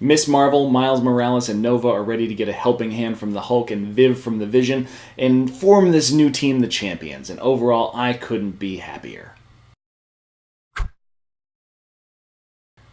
Miss Marvel, Miles Morales, and Nova are ready to get a helping hand from the Hulk and Viv from the Vision and form this new team, the Champions. And overall, I couldn't be happier.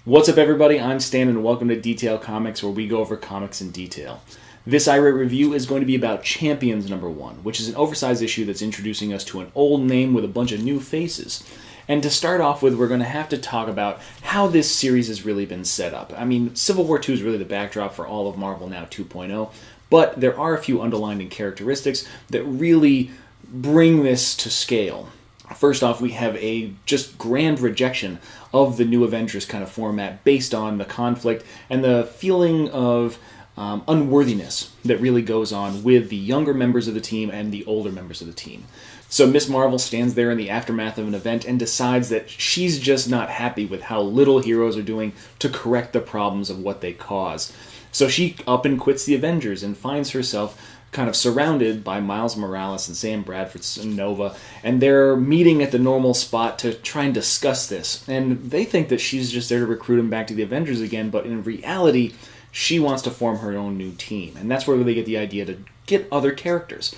What's up, everybody? I'm Stan, and welcome to Detail Comics, where we go over comics in detail. This iRate review is going to be about Champions #1, which is an oversized issue that's introducing us to an old name with a bunch of new faces. And to start off with, we're going to have to talk about how this series has really been set up. I mean, Civil War II is really the backdrop for all of Marvel Now 2.0, but there are a few underlying characteristics that really bring this to scale. First off, we have a just grand rejection of the new Avengers kind of format based on the conflict and the feeling of unworthiness that really goes on with the younger members of the team and the older members of the team. So Miss Marvel stands there in the aftermath of an event and decides that she's just not happy with how little heroes are doing to correct the problems of what they cause. So she up and quits the Avengers and finds herself kind of surrounded by Miles Morales and Sam Bradford and Nova, and they're meeting at the normal spot to try and discuss this. And they think that she's just there to recruit him back to the Avengers again, but in reality, she wants to form her own new team. And that's where they get the idea to get other characters.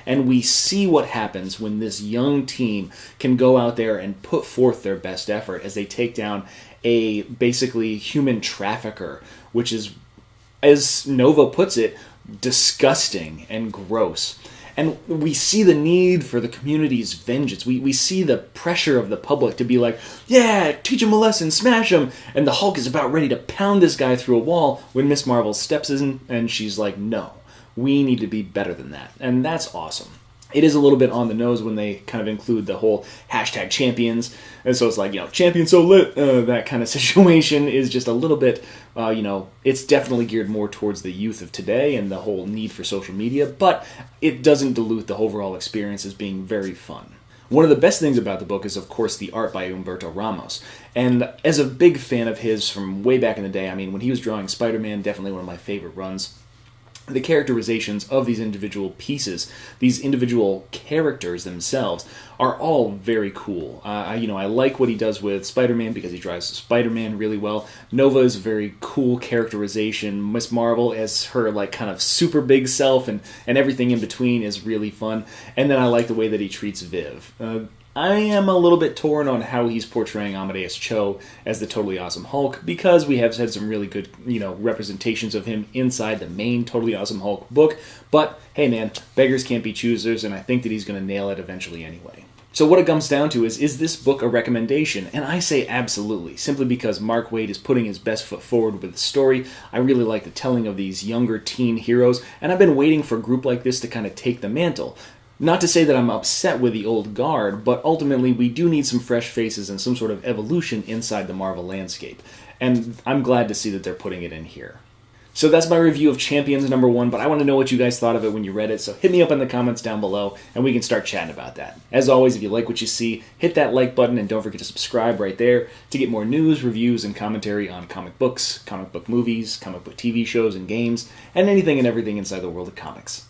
And we see what happens when this young team can go out there and put forth their best effort as they take down a basically human trafficker, which is, as Nova puts it, disgusting and gross. And we see the need for the community's vengeance. We see the pressure of the public to be like, yeah, teach him a lesson, smash him. And the Hulk is about ready to pound this guy through a wall when Miss Marvel steps in and she's like, no, we need to be better than that. And that's awesome. It is a little bit on the nose when they kind of include the whole hashtag champions. And so it's like, champion so lit, that kind of situation is just a little bit, it's definitely geared more towards the youth of today and the whole need for social media, but it doesn't dilute the overall experience as being very fun. One of the best things about the book is, of course, the art by Humberto Ramos. And as a big fan of his from way back in the day, I mean, when he was drawing Spider-Man, definitely one of my favorite runs. The characterizations of these individual pieces, these individual characters themselves, are all very cool. I like what he does with Spider-Man because he draws Spider-Man really well. Nova is a very cool characterization. Miss Marvel as her kind of super big self and everything in between is really fun. And then I like the way that he treats Viv. I am a little bit torn on how he's portraying Amadeus Cho as the Totally Awesome Hulk because we have had some really good, representations of him inside the main Totally Awesome Hulk book. But, hey man, beggars can't be choosers, and I think that he's going to nail it eventually anyway. So what it comes down to is this book a recommendation? And I say absolutely, simply because Mark Waid is putting his best foot forward with the story. I really like the telling of these younger teen heroes, and I've been waiting for a group like this to kind of take the mantle. Not to say that I'm upset with the old guard, but ultimately we do need some fresh faces and some sort of evolution inside the Marvel landscape. And I'm glad to see that they're putting it in here. So that's my review of Champions #1, but I want to know what you guys thought of it when you read it, so hit me up in the comments down below, and we can start chatting about that. As always, if you like what you see, hit that like button, and don't forget to subscribe right there to get more news, reviews, and commentary on comic books, comic book movies, comic book TV shows and games, and anything and everything inside the world of comics.